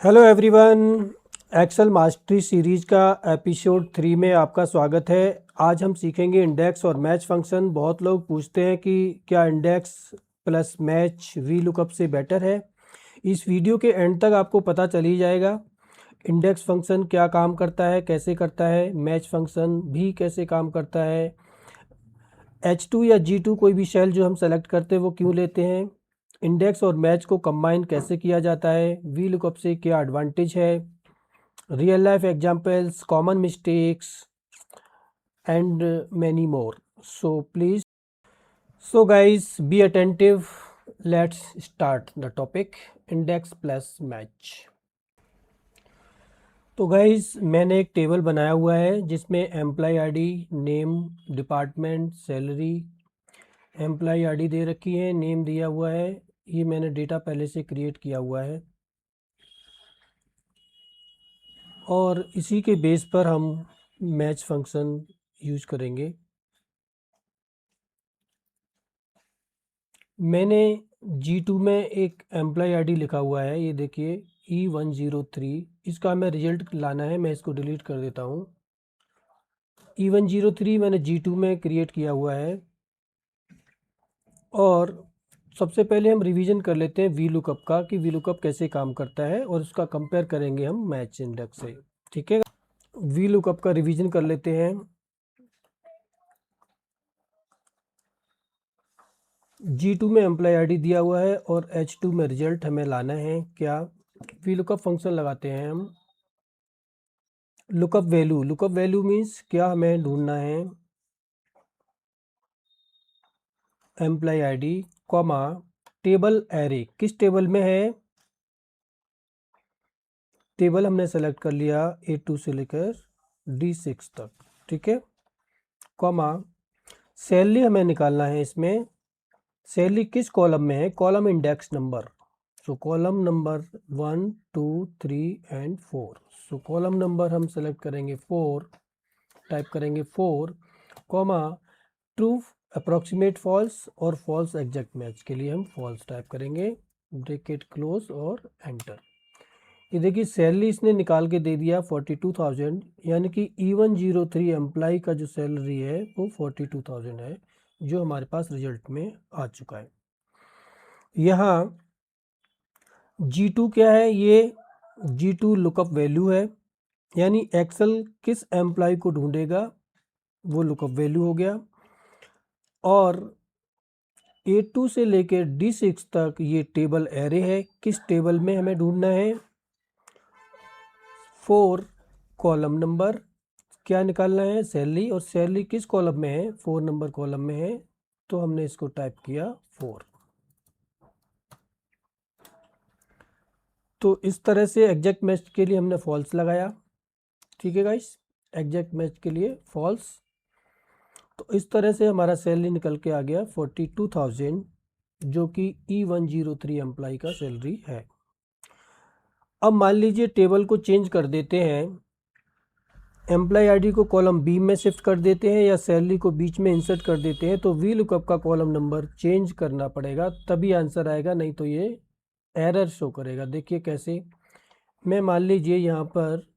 Hello everyone. Excel mastery series का episode 3 में आपका स्वागत है। आज हम सीखेंगे इंडेक्स और मैच फंक्शन। बहुत लोग पूछते हैं कि क्या index plus match V lookup से बेटर है। इस वीडियो के एंड तक आपको पता चल ही जाएगा इंडेक्स फंक्शन क्या काम करता है, कैसे करता है, मैच फंक्शन भी कैसे काम करता है, H2 या G2 कोई भी सेल जो हम सेलेक्ट करते हैं वो क्यों लेते हैं, इंडेक्स और मैच को कंबाइन कैसे किया जाता है, वी लुकअप से क्या एडवांटेज है, real life examples, common mistakes and many more. So guys, be attentive. Let's start the topic index plus match. तो गाइस मैंने एक टेबल बनाया हुआ है जिसमें employee ID, name, department, salary, employee ID दे रखी है, नेम दिया हुआ है। ये मैंने डेटा पहले से क्रिएट किया हुआ है और इसी के बेस पर हम मैच फंक्शन यूज करेंगे। मैंने G2 में एक एम्प्लॉय आईडी लिखा हुआ है, ये देखिए E103। इसका हमें रिजल्ट लाना है, मैं इसको डिलीट कर देता हूँ। E103 मैंने G2 में क्रिएट किया हुआ है और सबसे पहले हम रिवीजन कर लेते हैं वी लुकअप का कि वी लुकअप कैसे काम करता है और उसका कंपेयर करेंगे हम मैच इंडेक्स से। ठीक है, वी लुकअप का रिवीजन कर लेते हैं। G2 में एम्प्लॉय आईडी दिया हुआ है और H2 में रिजल्ट हमें लाना है। क्या वी लुकअप फंक्शन लगाते हैं हम। लुकअप वैल्यू मीन्स क्या हमें ढूंढना है, employ ID comma table array, किस टेबल में है। टेबल हमने सेलेक्ट कर लिया A2 से लेकर D6 तक। ठीक है, कॉमा सैलरी हमें निकालना है। इसमें सैलरी किस कॉलम में है, column index number. So column number 1 2 3 and 4। So column number हम सेलेक्ट करेंगे 4, टाइप करेंगे 4, कॉमा ट्रू अप्रॉक्सीमेट फॉल्स और फॉल्स एग्जैक्ट मैच के लिए हम फॉल्स टाइप करेंगे, ब्रैकेट क्लोज और एंटर। ये देखिए सैलरी इसने निकाल के दे दिया 42,000, यानी कि E103 एम्प्लॉय का जो सैलरी है वो 42,000 है, जो हमारे पास रिजल्ट में आ चुका है। यहाँ G2 क्या है, ये G2 लुकअप वैल्यू है, यानी एक्सेल किस एम्प्लॉय को ढूंढेगा वो लुकअप वैल्यू हो गया। और A2 से लेकर D6 तक ये टेबल एरे है, किस टेबल में हमें ढूंढना है, 4 कॉलम नंबर, क्या निकालना है, सैलरी, और सैलरी किस कॉलम में है, 4 नंबर कॉलम में है, तो हमने इसको टाइप किया 4। तो इस तरह से एग्जैक्ट मैच के लिए हमने फॉल्स लगाया। ठीक है गाइस, एग्जैक्ट मैच के लिए फॉल्स। तो इस तरह से हमारा सैलरी निकल के आ गया 42,000, जो कि E103 एम्प्लॉय का सैलरी है। अब मान लीजिए टेबल को चेंज कर देते हैं, एम्प्लॉय आईडी को कॉलम बी में शिफ्ट कर देते हैं या सैलरी को बीच में इंसर्ट कर देते हैं, तो वी लुकअप का कॉलम नंबर चेंज करना पड़ेगा, तभी आंसर आएगा, नहीं तो ये एरर शो करेगा। देखिए कैसे, मैं मान लीजिए यहाँ पर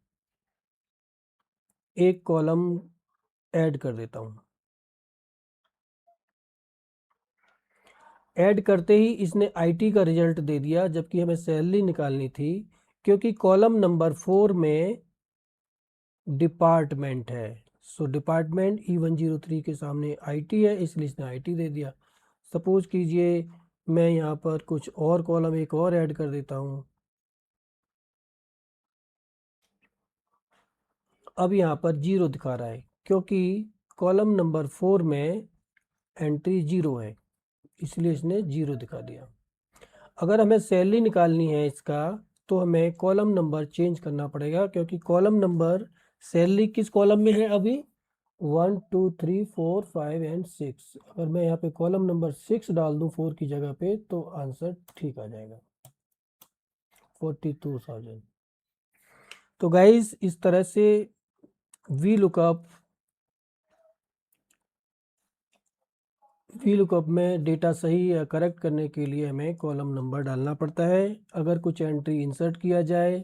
एक कॉलम ऐड कर देता हूँ। ऐड करते ही इसने आईटी का रिजल्ट दे दिया, जबकि हमें सैलरी निकालनी थी, क्योंकि कॉलम नंबर 4 में डिपार्टमेंट है। सो डिपार्टमेंट E103 के सामने आईटी है, इसलिए इसने आईटी दे दिया। सपोज कीजिए मैं यहाँ पर कुछ और कॉलम एक और ऐड कर देता हूँ। अब यहाँ पर 0 दिखा रहा है, क्योंकि कॉलम नंबर 4 में एंट्री 0 है, इसलिए इसने 0 दिखा दिया। अगर हमें सैलरी निकालनी है इसका, तो हमें कॉलम नंबर चेंज करना पड़ेगा, क्योंकि कॉलम नंबर सैलरी किस कॉलम में है अभी, 1 2 3 4 5 एंड 6। अगर मैं यहाँ पे कॉलम नंबर 6 डाल दूँ 4 की जगह पे, तो आंसर ठीक आ जाएगा 42,000। तो गाइस इस तरह से वी लुकअप में डेटा सही या करेक्ट करने के लिए हमें कॉलम नंबर डालना पड़ता है। अगर कुछ एंट्री इंसर्ट किया जाए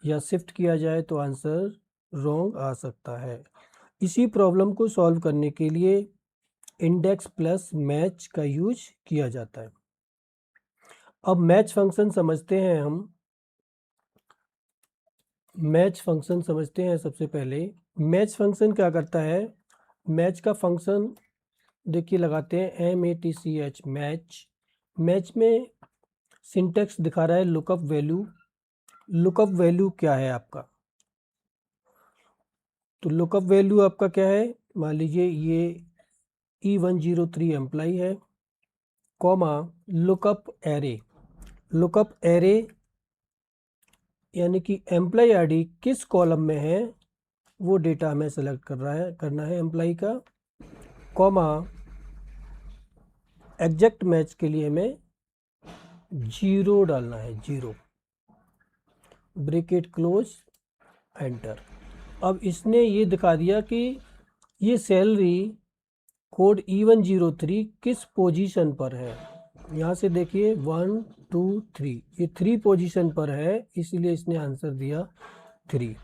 या शिफ्ट किया जाए तो आंसर रॉन्ग आ सकता है। इसी प्रॉब्लम को सॉल्व करने के लिए इंडेक्स प्लस मैच का यूज किया जाता है। अब मैच फंक्शन समझते हैं हम। मैच फंक्शन समझते हैं सबसे पहले। मैच फंक्शन क्या करता है? मैच का फंक्शन देखिए लगाते हैं MATCH मैच। मैच में सिंटेक्स दिखा रहा है लुकअप वैल्यू। लुकअप वैल्यू क्या है आपका? तो लुकअप वैल्यू आपका क्या है? मान लीजिए ये E103 एम्प्लाई है, comma lookup array. Lookup array यानी कि एम्प्लाई आईडी किस कॉलम में है वो डेटा हमें सेलेक्ट करना है एम्प्लाई का, कॉमा एग्जैक्ट मैच के लिए हमें 0 डालना है, 0, ब्रैकेट क्लोज, एंटर। अब इसने ये दिखा दिया कि ये सैलरी कोड E103 किस पोजीशन पर है। यहाँ से देखिए 1 2 3, ये 3 पोजीशन पर है, इसीलिए इसने आंसर दिया 3।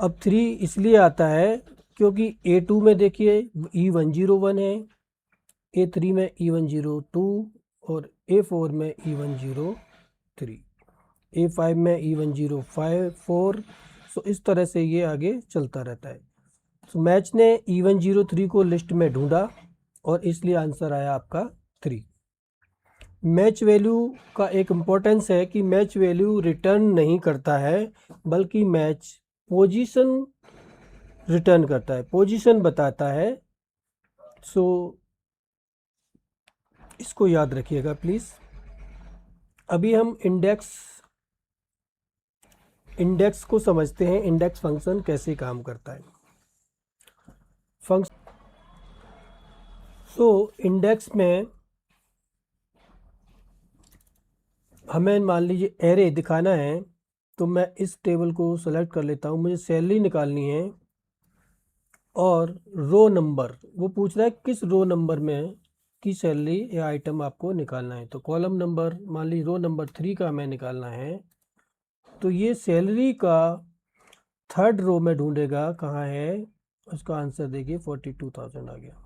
अब 3 इसलिए आता है क्योंकि A2 में देखिए E101 है, A3 में E102 और A4 में E103, A5 में E104। सो इस तरह से ये आगे चलता रहता है। तो मैच ने E103 को लिस्ट में ढूंढा और इसलिए आंसर आया आपका 3। मैच वैल्यू का एक इम्पोर्टेंस है कि मैच वैल्यू रिटर्न नहीं करता है, बल्कि मैच पोजीशन रिटर्न करता है, पोजीशन बताता है। सो इसको याद रखिएगा प्लीज़। अभी हम इंडेक्स को समझते हैं, इंडेक्स फंक्शन कैसे काम करता है। इंडेक्स में हमें मान लीजिए एरे दिखाना है, तो मैं इस टेबल को सेलेक्ट कर लेता हूँ। मुझे सैलरी निकालनी है और रो नंबर, वो पूछ रहा है किस रो नंबर में की सैलरी या आइटम आपको निकालना है। तो कॉलम नंबर मान लीजिए रो नंबर 3 का हमें निकालना है, तो ये सैलरी का 3rd रो में ढूंढेगा कहाँ है, उसका आंसर देखिए 42,000 आ गया।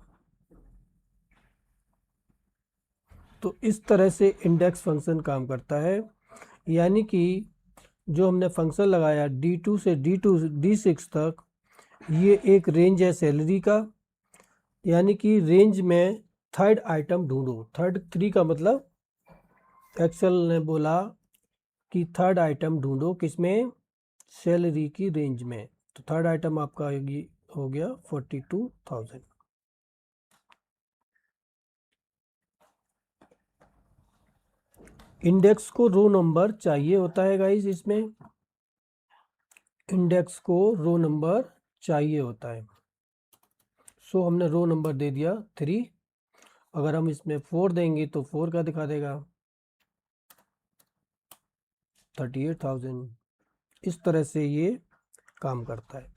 तो इस तरह से इंडेक्स फंक्शन काम करता है, यानी कि जो हमने फंक्शन लगाया D2 से D6 तक, ये एक रेंज है सैलरी का, यानी कि रेंज में 3rd आइटम ढूंढो। 3 का मतलब एक्सेल ने बोला कि 3rd आइटम ढूंढो किसमें, सैलरी की रेंज में। तो 3rd आइटम आपका हो गया 42,000। इंडेक्स को रो नंबर चाहिए होता है गाइस, इसमें इंडेक्स को रो नंबर चाहिए होता है। सो हमने रो नंबर दे दिया 3। अगर हम इसमें 4 देंगे तो 4 का दिखा देगा 38,000। इस तरह से ये काम करता है।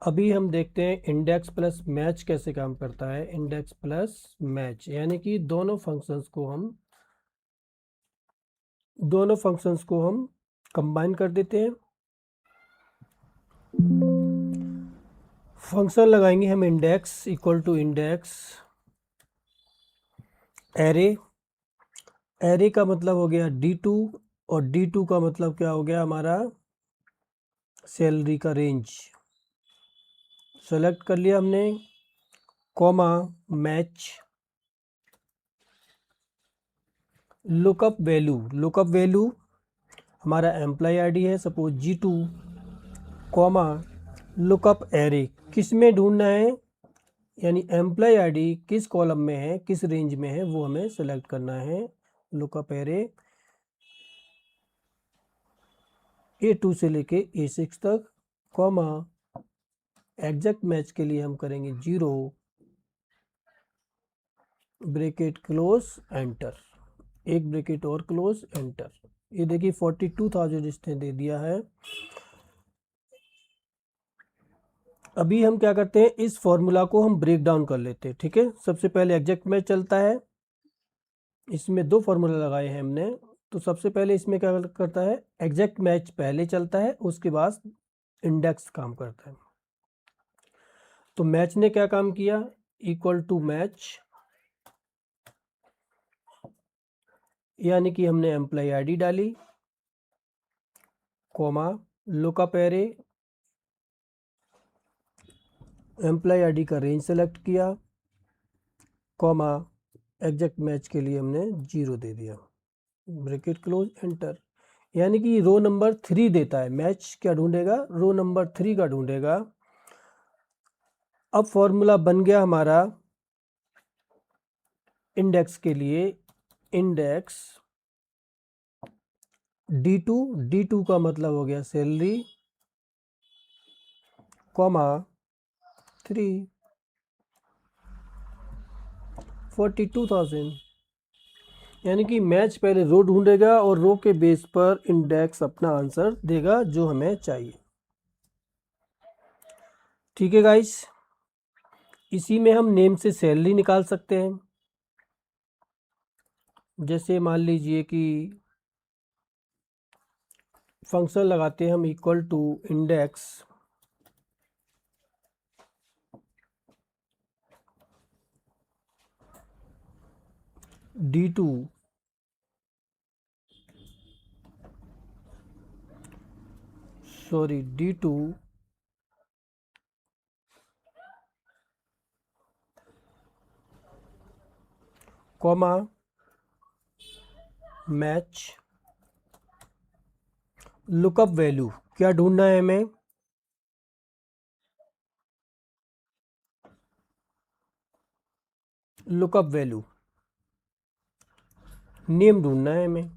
अभी हम देखते हैं इंडेक्स प्लस मैच कैसे काम करता है। इंडेक्स प्लस मैच यानी कि दोनों फंक्शंस को हम कंबाइन कर देते हैं। फंक्शन लगाएंगे हम index equal to index array. Array का मतलब हो गया D2 और D2 का मतलब क्या हो गया हमारा, सैलरी का रेंज। सेलेक्ट कर लिया हमने, कॉमा मैच लुकअप वैल्यू हमारा एम्प्लॉय आईडी है suppose G2, comma lookup array किस में ढूंढना है, यानी एम्प्लॉय आईडी किस कॉलम में है, किस रेंज में है, वो हमें सेलेक्ट करना है। लुकअप एरे A2 से लेके A6 तक, कॉमा एग्जैक्ट मैच के लिए हम करेंगे 0, ब्रैकेट क्लोज, एंटर, एक ब्रैकेट और क्लोज, एंटर। ये देखिए 42,000 इसने दे दिया है। अभी हम क्या करते हैं, इस फॉर्मूला को हम ब्रेक डाउन कर लेते हैं। ठीक है, सबसे पहले एग्जैक्ट मैच चलता है, इसमें 2 फॉर्मूला लगाए हैं हमने। तो सबसे पहले इसमें क्या करता है, एग्जैक्ट मैच पहले चलता है, उसके बाद इंडेक्स काम करता है। तो मैच ने क्या काम किया, इक्वल टू मैच, यानी कि हमने एम्प्लॉय आईडी डाली, comma lookup array, employ ID का रेंज सेलेक्ट किया, कॉमा एग्जैक्ट मैच के लिए हमने 0 दे दिया, ब्रैकेट क्लोज, एंटर। यानी कि रो नंबर 3 देता है, मैच क्या ढूंढेगा, रो नंबर 3 का ढूंढेगा। अब फॉर्मूला बन गया हमारा इंडेक्स के लिए, इंडेक्स D2 का मतलब हो गया सैलरी, कॉमा 3 42,000। यानी कि मैच पहले रो ढूंढेगा और रो के बेस पर इंडेक्स अपना आंसर देगा जो हमें चाहिए। ठीक है गाइस, इसी में हम नेम से सैलरी निकाल सकते हैं। जैसे मान लीजिए कि फंक्शन लगाते हैं हम equal to index D2 D2 comma match lookup value, क्या ढूंढना है हमें, लुकअप वैल्यू, नेम ढूंढना है हमें,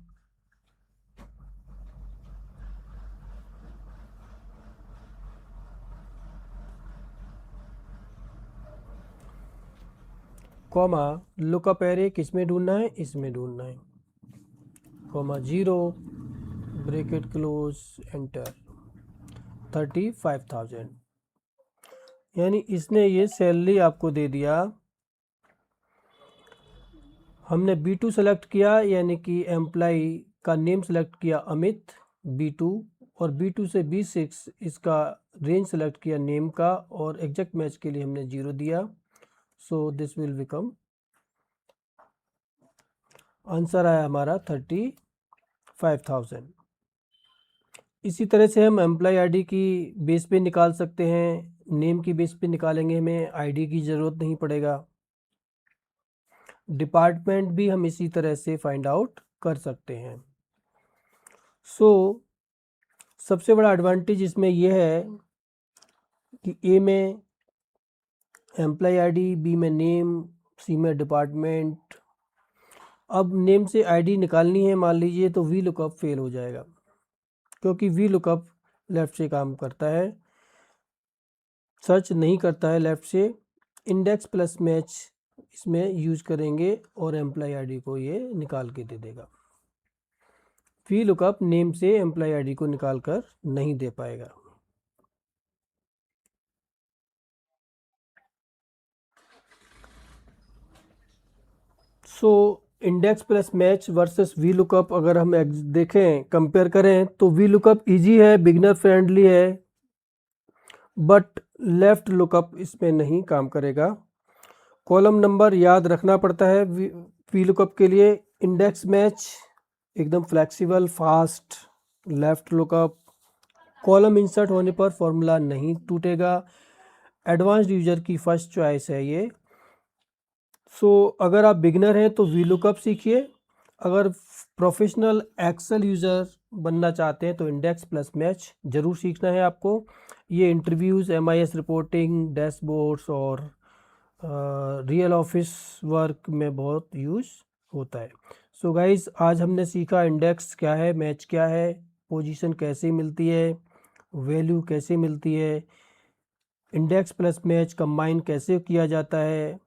कॉमा लुकअप एरे किस में ढूंढना है, इसमें ढूंढना है, कॉमा 0 ब्रैकेट क्लोज, एंटर। 35,000। यानी इसने ये सैलरी आपको दे दिया। हमने B2 सेलेक्ट किया, यानी कि एम्प्लॉय का नेम सेलेक्ट किया अमित B2, और B2 से B6 इसका रेंज सेलेक्ट किया नेम का, और एग्जैक्ट मैच के लिए हमने 0 दिया। So this will become, answer आया हमारा 35,000। इसी तरह से हम एम्प्लॉय आईडी की बेस पे निकाल सकते हैं, नेम की बेस पे निकालेंगे, हमें आईडी की ज़रूरत नहीं पड़ेगा। डिपार्टमेंट भी हम इसी तरह से फाइंड आउट कर सकते हैं। सबसे बड़ा एडवांटेज इसमें यह है कि ए में एम्प्लॉय आईडी, बी में नेम, सी में डिपार्टमेंट। अब नेम से आईडी निकालनी है मान लीजिए, तो वी लुकअप फेल हो जाएगा, क्योंकि वी लुकअप लेफ्ट से काम करता है, सर्च नहीं करता है लेफ्ट से। इंडेक्स प्लस मैच इसमें यूज करेंगे और एम्प्लॉय आईडी को ये निकाल के दे देगा। वी लुकअप नेम से एम्प्लॉय आईडी को निकाल कर नहीं दे पाएगा। Index plus match versus V lookup अगर हम देखें, कंपेयर करें, तो वी लुकअप ईजी है, बिगनर फ्रेंडली है, बट लेफ्ट लुकअप इसमें नहीं काम करेगा। कॉलम नंबर याद रखना पड़ता है वी लुकअप के लिए। इंडेक्स मैच एकदम flexible, fast. Left lookup column insert होने पर फॉर्मूला नहीं टूटेगा। एडवांस्ड यूजर की फर्स्ट चॉइस है ये। अगर आप बिगनर हैं तो वी लुकअप सीखिए, अगर प्रोफेशनल एक्सेल यूज़र बनना चाहते हैं तो इंडेक्स प्लस मैच ज़रूर सीखना है आपको। ये इंटरव्यूज़, MIS रिपोर्टिंग, डैशबोर्ड्स और रियल ऑफिस वर्क में बहुत यूज़ होता है। गाइस, आज हमने सीखा इंडेक्स क्या है, मैच क्या है, पोजीशन कैसे मिलती है, वैल्यू कैसे मिलती है, इंडेक्स प्लस मैच कंबाइन कैसे किया जाता है,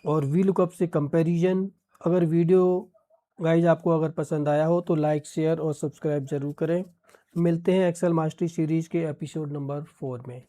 और वी लुकअप से कंपैरिजन। अगर वीडियो गाइज आपको अगर पसंद आया हो तो लाइक, शेयर और सब्सक्राइब ज़रूर करें। मिलते हैं एक्सेल मास्टरी सीरीज़ के एपिसोड नंबर 4 में।